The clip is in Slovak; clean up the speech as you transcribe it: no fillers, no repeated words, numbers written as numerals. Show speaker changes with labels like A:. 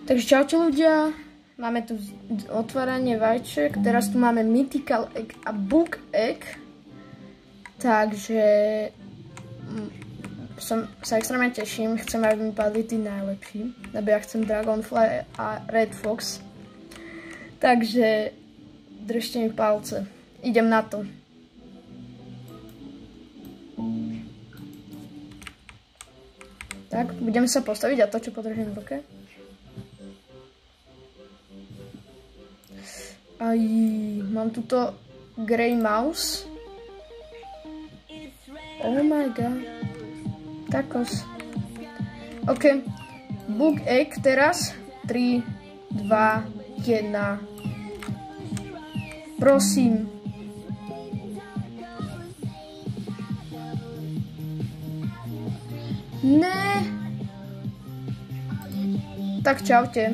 A: Takže čaute ľudia, máme tu otváranie vajíček, teraz tu máme Mythical Egg a Bug Egg, takže sa extrémne teším, chcem, aby mi padli tí najlepší, lebo ja chcem Dragonfly a Red Fox, takže držte mi palce, idem na to. Tak, budem sa postaviť a to, čo podržím v ruke. Aj, mám tuto Grey Mouse. Oh my god. Takos. OK. Bug Egg teraz. 3, 2, 1. Prosím. Ne. Tak čaute.